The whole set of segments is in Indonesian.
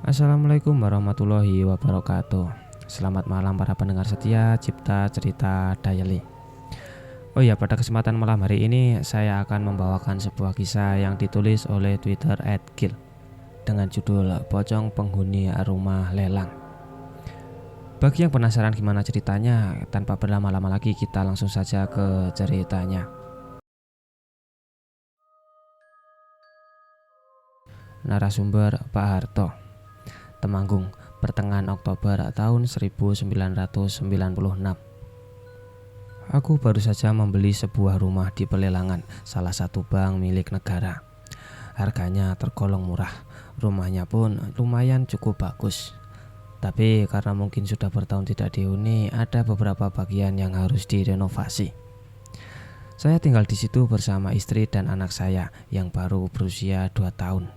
Assalamualaikum warahmatullahi wabarakatuh. Selamat malam para pendengar setia Cipta Cerita Daily. Oh ya, pada kesempatan malam hari ini saya akan membawakan sebuah kisah yang ditulis oleh Twitter @gil dengan judul Pocong Penghuni Rumah Lelang. Bagi yang penasaran gimana ceritanya, tanpa berlama-lama lagi kita langsung saja ke ceritanya. Narasumber Pak Harto, Temanggung, pertengahan Oktober tahun 1996. Aku baru saja membeli sebuah rumah di pelelangan salah satu bank milik negara. Harganya tergolong murah, rumahnya pun lumayan cukup bagus. Tapi karena mungkin sudah bertahun tidak dihuni, ada beberapa bagian yang harus direnovasi. Saya tinggal di situ bersama istri dan anak saya yang baru berusia 2 tahun.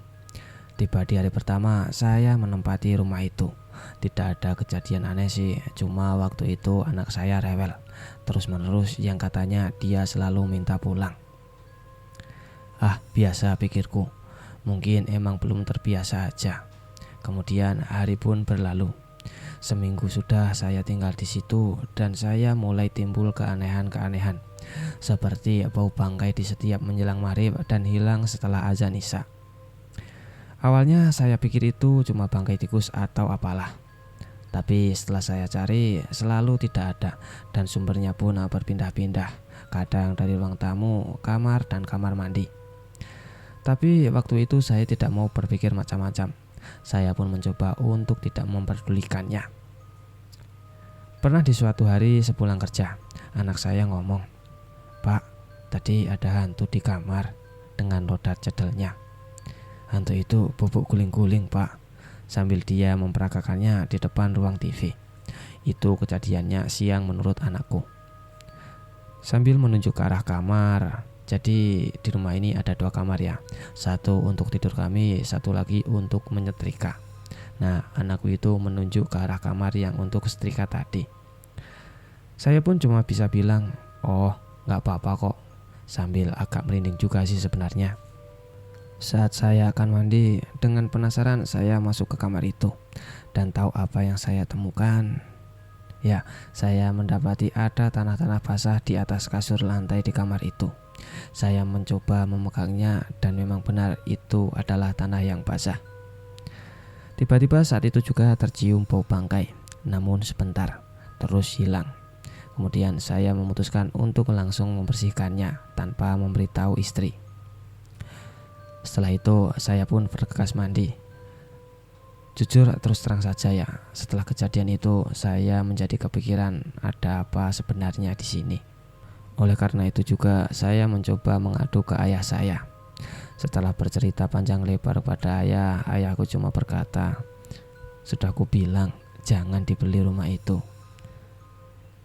Tiba di hari pertama saya menempati rumah itu. Tidak ada kejadian aneh sih, cuma waktu itu anak saya rewel terus-menerus yang katanya dia selalu minta pulang. Biasa pikirku, mungkin emang belum terbiasa aja. Kemudian hari pun berlalu. Seminggu sudah saya tinggal di situ dan saya mulai timbul keanehan-keanehan, seperti bau bangkai di setiap menjelang maghrib dan hilang setelah azan isya. Awalnya saya pikir itu cuma bangkai tikus atau apalah. Tapi setelah saya cari selalu tidak ada dan sumbernya pun berpindah-pindah. Kadang dari ruang tamu, kamar, dan kamar mandi. Tapi waktu itu saya tidak mau berpikir macam-macam. Saya pun mencoba untuk tidak memperdulikannya. Pernah di suatu hari sepulang kerja, anak saya ngomong, "Pak, tadi ada hantu di kamar," dengan lodat cedelnya. "Hantu itu bubuk guling-guling, Pak," sambil dia memperagakannya di depan ruang TV. Itu kejadiannya siang menurut anakku. Sambil menunjuk ke arah kamar. Jadi di rumah ini ada 2 kamar ya. Satu untuk tidur kami, satu lagi untuk menyetrika. Nah, anakku itu menunjuk ke arah kamar yang untuk setrika tadi. Saya pun cuma bisa bilang, "Oh, gak apa-apa kok," sambil agak merinding juga sih sebenarnya. Saat saya akan mandi, dengan penasaran saya masuk ke kamar itu dan tahu apa yang saya temukan. Ya, saya mendapati ada tanah-tanah basah di atas kasur lantai di kamar itu. Saya mencoba memegangnya dan memang benar itu adalah tanah yang basah. Tiba-tiba saat itu juga tercium bau bangkai, namun sebentar, terus hilang. Kemudian saya memutuskan untuk langsung membersihkannya tanpa memberitahu istri. Setelah itu saya pun bergegas mandi. Jujur terus terang saja ya, setelah kejadian itu saya menjadi kepikiran ada apa sebenarnya di sini. Oleh karena itu juga saya mencoba mengadu ke ayah saya. Setelah bercerita panjang lebar pada ayah, ayahku cuma berkata, "Sudah aku bilang jangan dibeli rumah itu."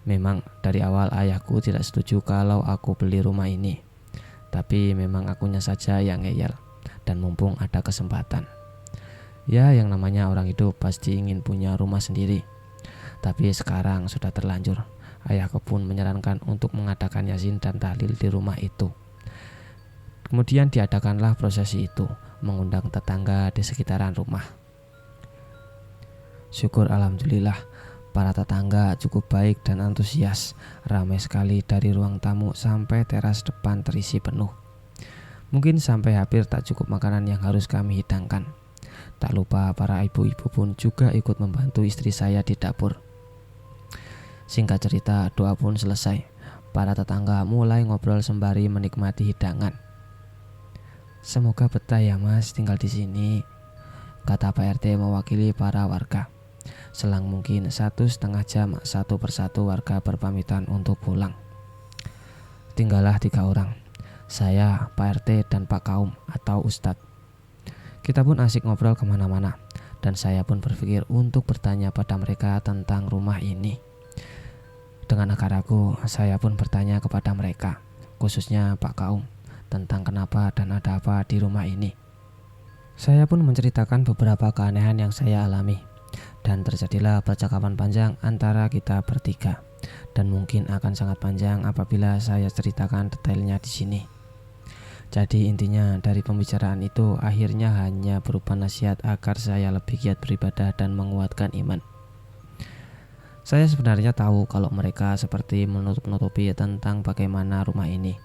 Memang dari awal ayahku tidak setuju kalau aku beli rumah ini. Tapi memang akunya saja yang ngeyel. Dan mumpung ada kesempatan, ya yang namanya orang hidup pasti ingin punya rumah sendiri. Tapi sekarang sudah terlanjur. Ayahku pun menyarankan untuk mengadakan yasin dan tahlil di rumah itu. Kemudian diadakanlah prosesi itu, mengundang tetangga di sekitaran rumah. Syukur alhamdulillah, para tetangga cukup baik dan antusias. Ramai sekali dari ruang tamu sampai teras depan terisi penuh. Mungkin sampai hampir tak cukup makanan yang harus kami hidangkan. Tak lupa para ibu-ibu pun juga ikut membantu istri saya di dapur. Singkat cerita, doa pun selesai. Para tetangga mulai ngobrol sembari menikmati hidangan. "Semoga betah ya Mas tinggal di sini," kata Pak RT mewakili para warga. Selang mungkin 1,5 jam, satu persatu warga berpamitan untuk pulang. Tinggallah 3 orang. Saya, Pak RT, dan Pak Kaum atau Ustadz. Kita pun asik ngobrol kemana-mana. Dan saya pun berpikir untuk bertanya pada mereka tentang rumah ini. Dengan akal ragu, saya pun bertanya kepada mereka, khususnya Pak Kaum, tentang kenapa dan ada apa di rumah ini. Saya pun menceritakan beberapa keanehan yang saya alami. Dan terjadilah percakapan panjang antara kita bertiga. Dan mungkin akan sangat panjang apabila saya ceritakan detailnya di sini. Jadi intinya dari pembicaraan itu akhirnya hanya berupa nasihat agar saya lebih giat beribadah dan menguatkan iman. Saya sebenarnya tahu kalau mereka seperti menutup-nutupi tentang bagaimana rumah ini,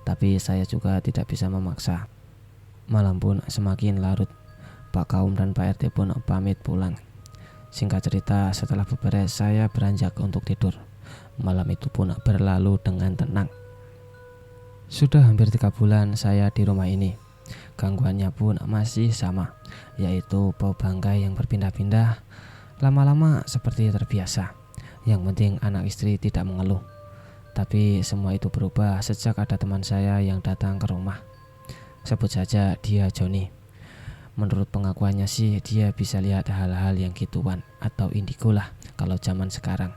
tapi saya juga tidak bisa memaksa. Malam pun semakin larut. Pak Kaum dan Pak RT pun pamit pulang. Singkat cerita, setelah beberes saya beranjak untuk tidur. Malam itu pun berlalu dengan tenang. Sudah hampir 3 bulan saya di rumah ini. Gangguannya pun masih sama, yaitu bau bangkai yang berpindah-pindah. Lama-lama seperti terbiasa. Yang penting anak istri tidak mengeluh. Tapi semua itu berubah sejak ada teman saya yang datang ke rumah. Sebut saja dia Joni. Menurut pengakuannya sih dia bisa lihat hal-hal yang gituan atau indigo lah kalau zaman sekarang.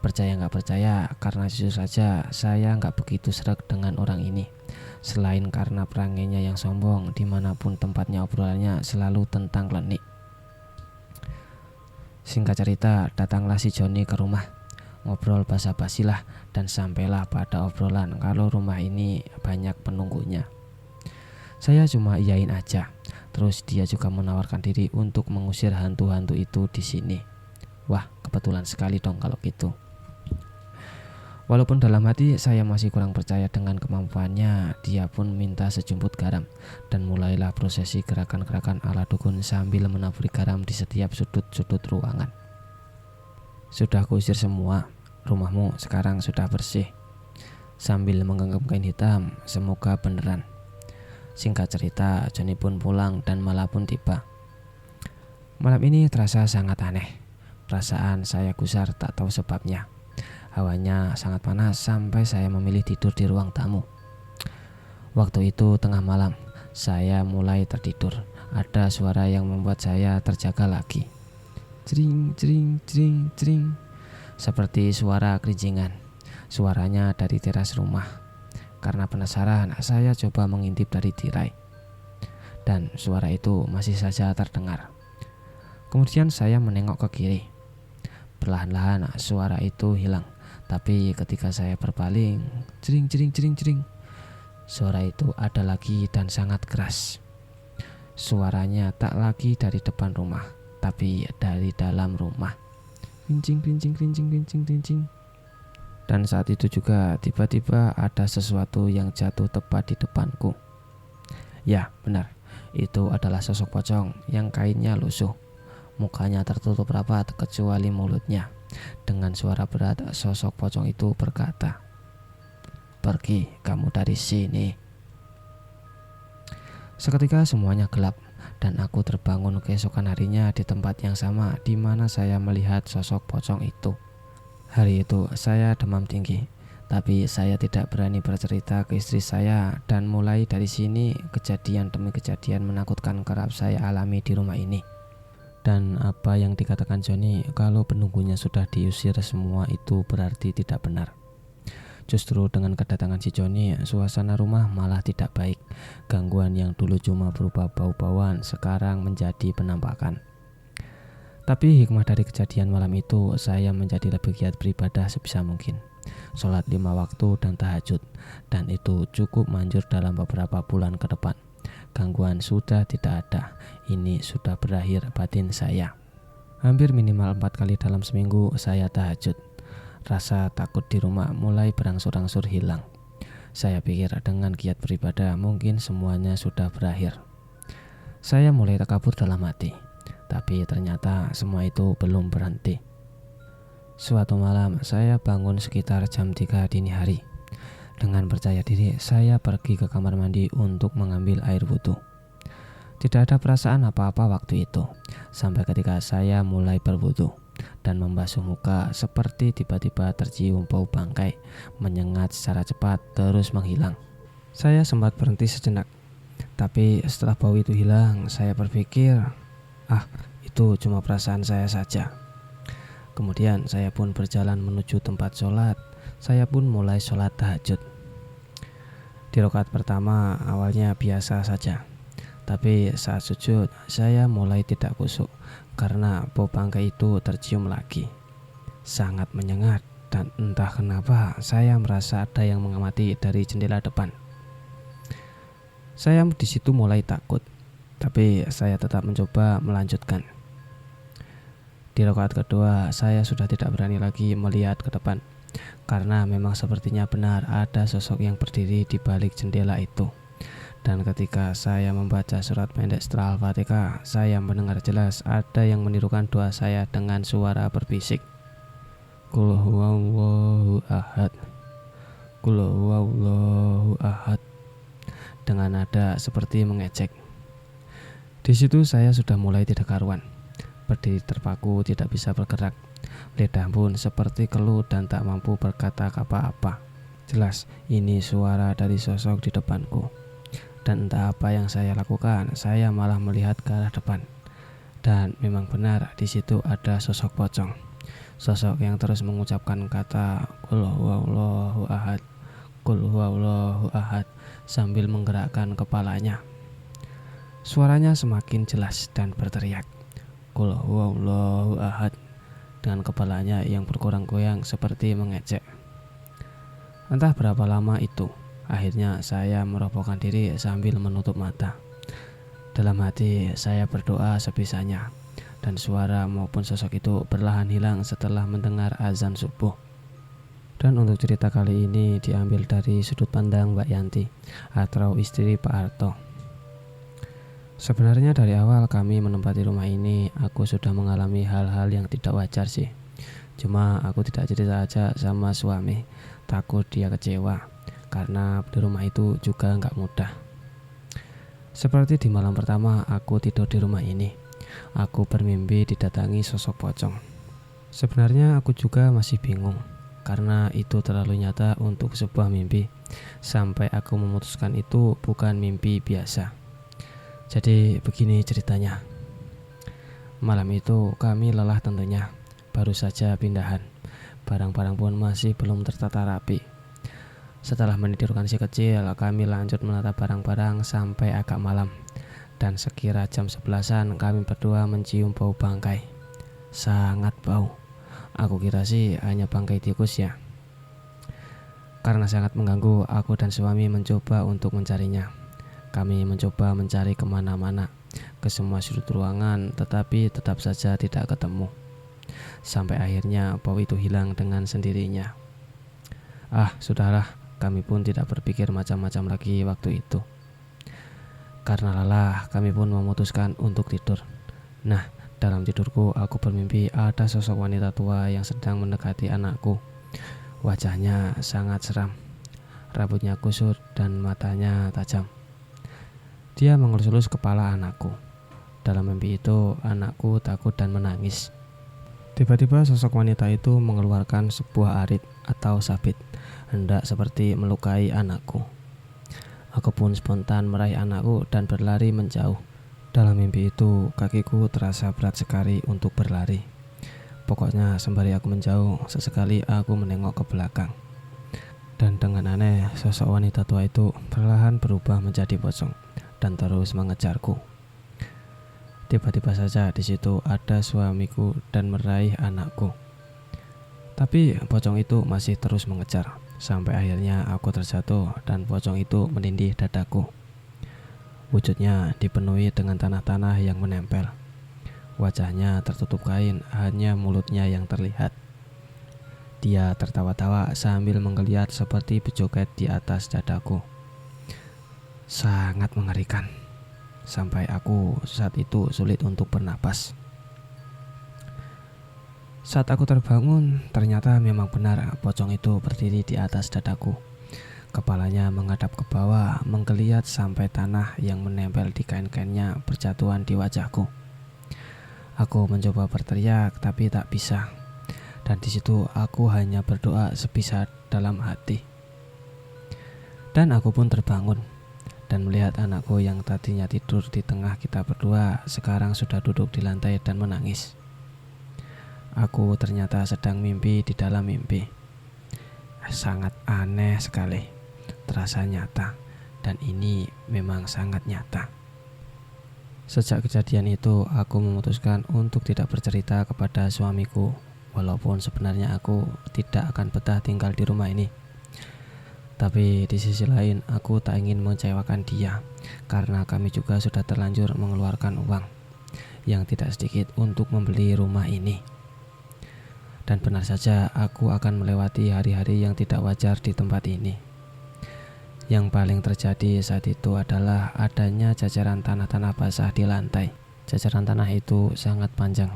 Percaya nggak percaya, karena jujur saja saya nggak begitu sreg dengan orang ini. Selain karena perangainya yang sombong, dimanapun tempatnya obrolannya selalu tentang klenik. Singkat cerita, datanglah si Joni ke rumah. Ngobrol basa-basi lah dan sampailah pada obrolan kalau rumah ini banyak penunggunya. Saya cuma iyain aja. Terus dia juga menawarkan diri untuk mengusir hantu-hantu itu di sini. Wah, kebetulan sekali dong kalau gitu. Walaupun dalam hati saya masih kurang percaya dengan kemampuannya, dia pun minta sejumput garam dan mulailah prosesi gerakan-gerakan ala dukun sambil menaburi garam di setiap sudut-sudut ruangan. Sudah kuusir semua, rumahmu sekarang sudah bersih. Sambil menggenggam kain hitam, semoga beneran. Singkat cerita, Joni pun pulang dan malam pun tiba. Malam ini terasa sangat aneh. Perasaan saya gusar tak tahu sebabnya. Hawanya sangat panas sampai saya memilih tidur di ruang tamu. Waktu itu tengah malam, saya mulai tertidur. Ada suara yang membuat saya terjaga lagi. Jring, jring, jring, jring. Seperti suara kerincingan. Suaranya dari teras rumah. Karena penasaran, saya coba mengintip dari tirai. Dan suara itu masih saja terdengar. Kemudian saya menengok ke kiri. Perlahan-lahan suara itu hilang. Tapi ketika saya berpaling, jering jering jering jering, suara itu ada lagi dan sangat keras. Suaranya tak lagi dari depan rumah, tapi dari dalam rumah. Kincing kincing kincing kincing kincing. Dan saat itu juga tiba-tiba ada sesuatu yang jatuh tepat di depanku. Ya, benar. Itu adalah sosok pocong yang kainnya lusuh. Mukanya tertutup rapat kecuali mulutnya. Dengan suara berat, sosok pocong itu berkata, "Pergi kamu dari sini." Seketika semuanya gelap dan aku terbangun keesokan harinya di tempat yang sama di mana saya melihat sosok pocong itu. Hari itu saya demam tinggi, tapi saya tidak berani bercerita ke istri saya dan mulai dari sini kejadian demi kejadian menakutkan kerap saya alami di rumah ini. Dan apa yang dikatakan Joni, kalau penunggunya sudah diusir semua itu berarti tidak benar. Justru dengan kedatangan si Joni, suasana rumah malah tidak baik. Gangguan yang dulu cuma berupa bau-bauan sekarang menjadi penampakan. Tapi hikmah dari kejadian malam itu, saya menjadi lebih giat beribadah sebisa mungkin. Sholat 5 waktu dan tahajud, dan itu cukup manjur dalam beberapa bulan ke depan. Gangguan sudah tidak ada. Ini sudah berakhir batin saya. Hampir minimal 4 kali dalam seminggu saya tahajud. Rasa takut di rumah mulai berangsur-angsur hilang. Saya pikir dengan giat beribadah mungkin semuanya sudah berakhir. Saya mulai takabur dalam hati. Tapi ternyata semua itu belum berhenti. Suatu malam saya bangun sekitar jam 3 dini hari. Dengan percaya diri, saya pergi ke kamar mandi untuk mengambil air wudhu. Tidak ada perasaan apa-apa waktu itu, sampai ketika saya mulai berwudhu dan membasuh muka, seperti tiba-tiba tercium bau bangkai, menyengat secara cepat terus menghilang. Saya sempat berhenti sejenak, tapi setelah bau itu hilang, saya berpikir, itu cuma perasaan saya saja. Kemudian saya pun berjalan menuju tempat sholat. Saya pun mulai sholat tahajud. Di rakaat pertama awalnya biasa saja, tapi saat sujud saya mulai tidak khusyuk karena bau bangkai itu tercium lagi. Sangat menyengat dan entah kenapa saya merasa ada yang mengamati dari jendela depan. Saya di situ mulai takut, tapi saya tetap mencoba melanjutkan. Di rakaat kedua, saya sudah tidak berani lagi melihat ke depan, karena memang sepertinya benar ada sosok yang berdiri di balik jendela itu. Dan ketika saya membaca surat pendek setelah Al-Fatihah, saya mendengar jelas ada yang menirukan doa saya dengan suara berbisik. Qul huwallahu ahad. Qul huwallahu ahad. Dengan nada seperti mengejek. Di situ saya sudah mulai tidak karuan. Berdiri terpaku, tidak bisa bergerak. Lidah pun seperti keluh dan tak mampu berkata apa-apa. Jelas ini suara dari sosok di depanku. Dan entah apa yang saya lakukan, saya malah melihat ke arah depan. Dan memang benar di situ ada sosok pocong. Sosok yang terus mengucapkan kata Qul huwallahu ahad, Qul huwallahu ahad sambil menggerakkan kepalanya. Suaranya semakin jelas dan berteriak Qul huwallahu ahad dengan kepalanya yang bergoyang-goyang seperti mengejek. Entah berapa lama itu. Akhirnya saya merobohkan diri sambil menutup mata. Dalam hati saya berdoa sebisanya, dan suara maupun sosok itu perlahan hilang setelah mendengar azan subuh. Dan untuk cerita kali ini diambil dari sudut pandang Mbak Yanti atau istri Pak Harto. Sebenarnya dari awal kami menempati rumah ini, aku sudah mengalami hal-hal yang tidak wajar sih. Cuma aku tidak cerita aja sama suami, takut dia kecewa. Karena di rumah itu juga nggak mudah. Seperti di malam pertama aku tidur di rumah ini, aku bermimpi didatangi sosok pocong. Sebenarnya aku juga masih bingung, karena itu terlalu nyata untuk sebuah mimpi, sampai aku memutuskan itu bukan mimpi biasa. Jadi begini ceritanya. Malam itu kami lelah tentunya, baru saja pindahan. Barang-barang pun masih belum tertata rapi. Setelah menidurkan si kecil, kami lanjut menata barang-barang sampai agak malam. Dan sekira jam 11-an kami berdua mencium bau bangkai. Sangat bau. Aku kira sih hanya bangkai tikus ya. Karena sangat mengganggu, aku dan suami mencoba untuk mencarinya. Kami mencoba mencari kemana-mana, ke semua sudut ruangan, tetapi tetap saja tidak ketemu. Sampai akhirnya bau itu hilang dengan sendirinya. Sudahlah. Kami pun tidak berpikir macam-macam lagi waktu itu. Karena lelah, kami pun memutuskan untuk tidur. Nah, dalam tidurku aku bermimpi ada sosok wanita tua yang sedang mendekati anakku. Wajahnya sangat seram. Rambutnya kusut dan matanya tajam. Dia mengelus-elus kepala anakku. Dalam mimpi itu, anakku takut dan menangis. Tiba-tiba sosok wanita itu mengeluarkan sebuah arit atau sabit, hendak seperti melukai anakku. Aku pun spontan meraih anakku dan berlari menjauh. Dalam mimpi itu, kakiku terasa berat sekali untuk berlari. Pokoknya sembari aku menjauh, sesekali aku menengok ke belakang. Dan dengan aneh, sosok wanita tua itu perlahan berubah menjadi pocong dan terus mengejarku. Tiba-tiba saja di situ ada suamiku dan meraih anakku. Tapi pocong itu masih terus mengejar, sampai akhirnya aku terjatuh dan pocong itu menindih dadaku. Wujudnya dipenuhi dengan tanah-tanah yang menempel. Wajahnya tertutup kain, hanya mulutnya yang terlihat. Dia tertawa-tawa sambil menggeliat seperti berjoget di atas dadaku. Sangat mengerikan. Sampai aku saat itu sulit untuk bernapas. Saat aku terbangun, ternyata memang benar pocong itu berdiri di atas dadaku. Kepalanya menghadap ke bawah, menggeliat sampai tanah yang menempel di kain-kainnya berjatuhan di wajahku. Aku mencoba berteriak tapi tak bisa. Dan di situ aku hanya berdoa sebisa dalam hati. Dan aku pun terbangun dan melihat anakku yang tadinya tidur di tengah kita berdua sekarang sudah duduk di lantai dan menangis. Aku ternyata sedang mimpi di dalam mimpi. Sangat aneh sekali, terasa nyata, dan ini memang sangat nyata. Sejak kejadian itu, aku memutuskan untuk tidak bercerita kepada suamiku, walaupun sebenarnya aku tidak akan betah tinggal di rumah ini. Tapi di sisi lain aku tak ingin mengecewakan dia, karena kami juga sudah terlanjur mengeluarkan uang yang tidak sedikit untuk membeli rumah ini. Dan benar saja aku akan melewati hari-hari yang tidak wajar di tempat ini. Yang paling terjadi saat itu adalah adanya jajaran tanah-tanah basah di lantai. Jajaran tanah itu sangat panjang.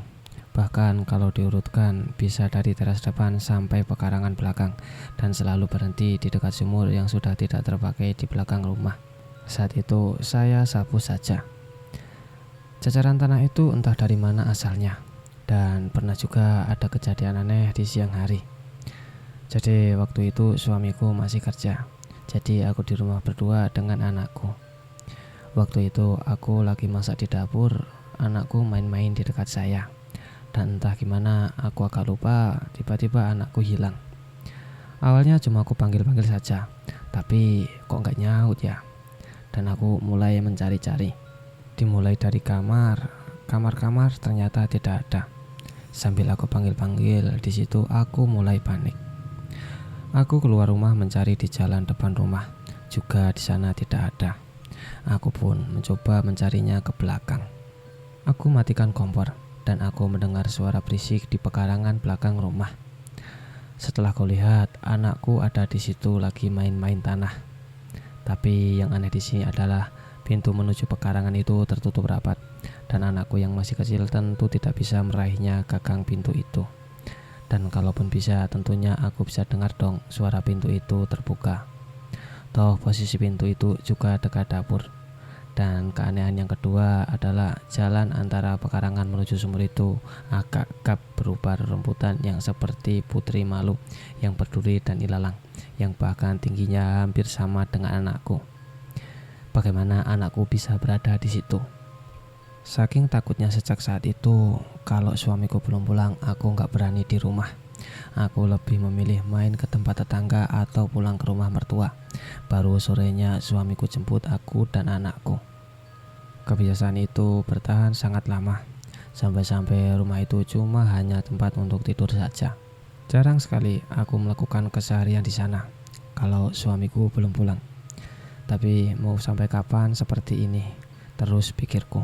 Bahkan kalau diurutkan bisa dari teras depan sampai pekarangan belakang, dan selalu berhenti di dekat sumur yang sudah tidak terpakai di belakang rumah. Saat itu saya sapu saja. Jajaran tanah itu entah dari mana asalnya, dan pernah juga ada kejadian aneh di siang hari. Jadi waktu itu suamiku masih kerja, jadi aku di rumah berdua dengan anakku. Waktu itu aku lagi masak di dapur, anakku main-main di dekat saya. Dan entah gimana aku agak lupa, tiba-tiba anakku hilang. Awalnya cuma aku panggil-panggil saja, tapi kok nggak nyaut ya. Dan aku mulai mencari-cari. Dimulai dari kamar-kamar ternyata tidak ada. Sambil aku panggil-panggil, di situ aku mulai panik. Aku keluar rumah mencari di jalan depan rumah, juga di sana tidak ada. Aku pun mencoba mencarinya ke belakang. Aku matikan kompor dan aku mendengar suara berisik di pekarangan belakang rumah. Setelah kulihat, anakku ada di situ lagi main-main tanah. Tapi yang aneh di sini adalah pintu menuju pekarangan itu tertutup rapat, dan anakku yang masih kecil tentu tidak bisa meraihnya gagang pintu itu. Dan kalaupun bisa, tentunya aku bisa dengar dong suara pintu itu terbuka. Toh posisi pintu itu juga dekat dapur. Dan keanehan yang kedua adalah jalan antara pekarangan menuju sumur itu agak gap berupa rerumputan yang seperti putri malu yang berduri dan ilalang, yang bahkan tingginya hampir sama dengan anakku. Bagaimana anakku bisa berada di situ? Saking takutnya sejak saat itu, kalau suamiku belum pulang, aku nggak berani di rumah. Aku lebih memilih main ke tempat tetangga atau pulang ke rumah mertua. Baru sorenya suamiku jemput aku dan anakku. Kebiasaan itu bertahan sangat lama, sampai-sampai rumah itu cuma hanya tempat untuk tidur saja. Jarang sekali aku melakukan keseharian di sana kalau suamiku belum pulang. Tapi mau sampai kapan seperti ini? Terus pikirku.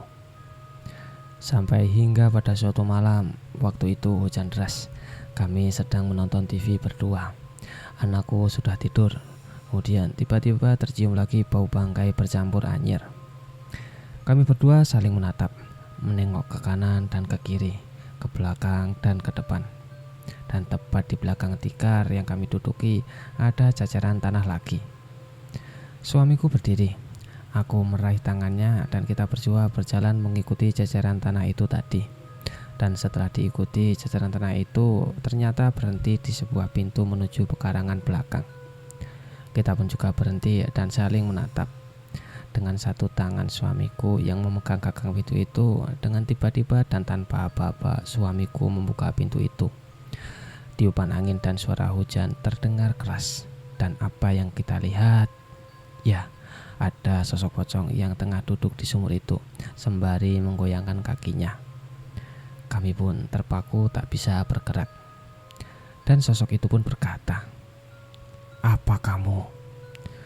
Sampai hingga pada suatu malam, waktu itu hujan deras. Kami sedang menonton TV berdua. Anakku sudah tidur. Kemudian tiba-tiba tercium lagi bau bangkai bercampur anyir. Kami berdua saling menatap, menengok ke kanan dan ke kiri, ke belakang dan ke depan. Dan tepat di belakang tikar yang kami duduki ada jajaran tanah lagi. Suamiku berdiri, aku meraih tangannya dan kita berdua berjalan mengikuti jajaran tanah itu tadi. Dan setelah diikuti jajaran tanah itu ternyata berhenti di sebuah pintu menuju pekarangan belakang. Kita pun juga berhenti dan saling menatap. Dengan satu tangan suamiku yang memegang gagang pintu itu, dengan tiba-tiba dan tanpa apa-apa suamiku membuka pintu itu. Tiupan angin dan suara hujan terdengar keras. Dan apa yang kita lihat? Ya, ada sosok pocong yang tengah duduk di sumur itu sembari menggoyangkan kakinya. Kami pun terpaku tak bisa bergerak. Dan sosok itu pun berkata, "Apa kamu?"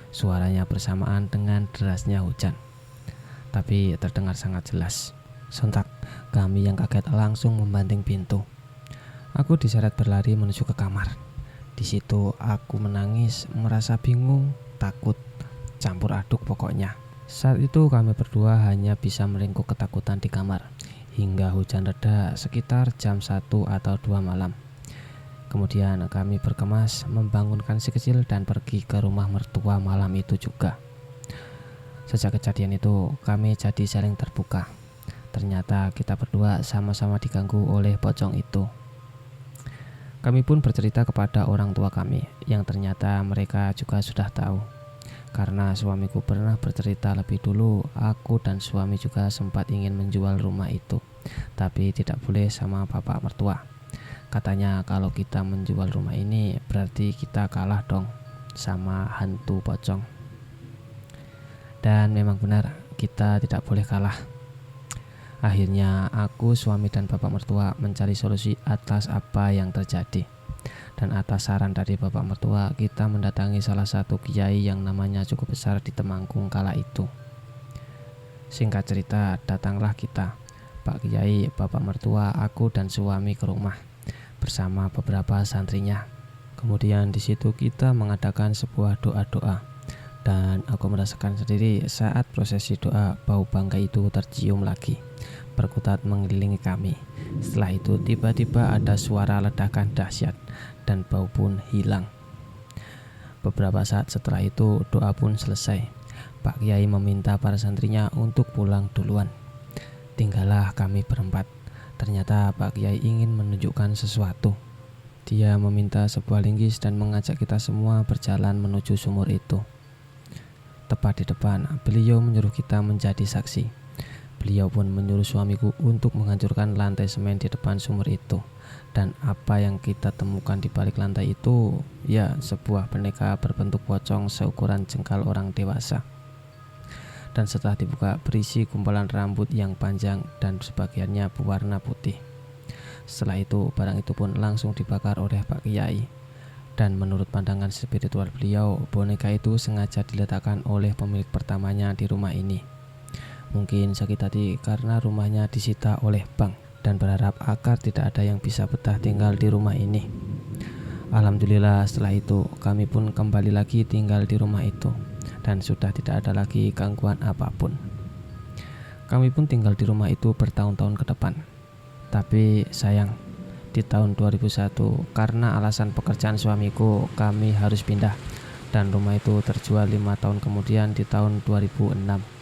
Suaranya bersamaan dengan derasnya hujan, tapi terdengar sangat jelas. Sontak kami yang kaget langsung membanting pintu. Aku diseret berlari menuju ke kamar. Di situ aku menangis, merasa bingung, takut, campur aduk pokoknya. Saat itu kami berdua hanya bisa meringkuk ketakutan di kamar hingga hujan reda sekitar jam 1 atau 2 malam. Kemudian kami berkemas membangunkan si kecil dan pergi ke rumah mertua malam itu juga. Sejak kejadian itu kami jadi saling terbuka. Ternyata kita berdua sama-sama diganggu oleh pocong itu. Kami pun bercerita kepada orang tua kami yang ternyata mereka juga sudah tahu. Karena suamiku pernah bercerita lebih dulu, aku dan suami juga sempat ingin menjual rumah itu, tapi tidak boleh sama bapak mertua. Katanya kalau kita menjual rumah ini berarti kita kalah dong sama hantu pocong. Dan memang benar, kita tidak boleh kalah. Akhirnya aku, suami dan bapak mertua mencari solusi atas apa yang terjadi. Dan atas saran dari bapak mertua, kita mendatangi salah satu kiai yang namanya cukup besar di Temanggung kala itu. Singkat cerita, datanglah kita, Pak Kiai, bapak mertua, aku dan suami ke rumah bersama beberapa santrinya. Kemudian di situ kita mengadakan sebuah doa-doa. Dan aku merasakan sendiri saat prosesi doa, bau bangkai itu tercium lagi, berkutat mengelilingi kami. Setelah itu tiba-tiba ada suara ledakan dahsyat dan bau pun hilang. Beberapa saat setelah itu doa pun selesai. Pak Kiai meminta para santrinya untuk pulang duluan. Tinggallah kami berempat. Ternyata Pak Kiai ingin menunjukkan sesuatu. Dia meminta sebuah linggis dan mengajak kita semua berjalan menuju sumur itu. Tepat di depan, beliau menyuruh kita menjadi saksi. Beliau pun menyuruh suamiku untuk menghancurkan lantai semen di depan sumur itu. Dan apa yang kita temukan di balik lantai itu, ya sebuah boneka berbentuk pocong seukuran jengkal orang dewasa. Dan setelah dibuka, berisi gumpalan rambut yang panjang dan sebagiannya berwarna putih. Setelah itu, barang itu pun langsung dibakar oleh Pak Kiai. Dan menurut pandangan spiritual beliau, boneka itu sengaja diletakkan oleh pemilik pertamanya di rumah ini. Mungkin sakit hati karena rumahnya disita oleh bank dan berharap agar tidak ada yang bisa betah tinggal di rumah ini. Alhamdulillah, setelah itu kami pun kembali lagi tinggal di rumah itu dan sudah tidak ada lagi gangguan apapun. Kami pun tinggal di rumah itu bertahun-tahun ke depan. Tapi sayang, di tahun 2001 karena alasan pekerjaan suamiku kami harus pindah dan rumah itu terjual 5 tahun kemudian di tahun 2006.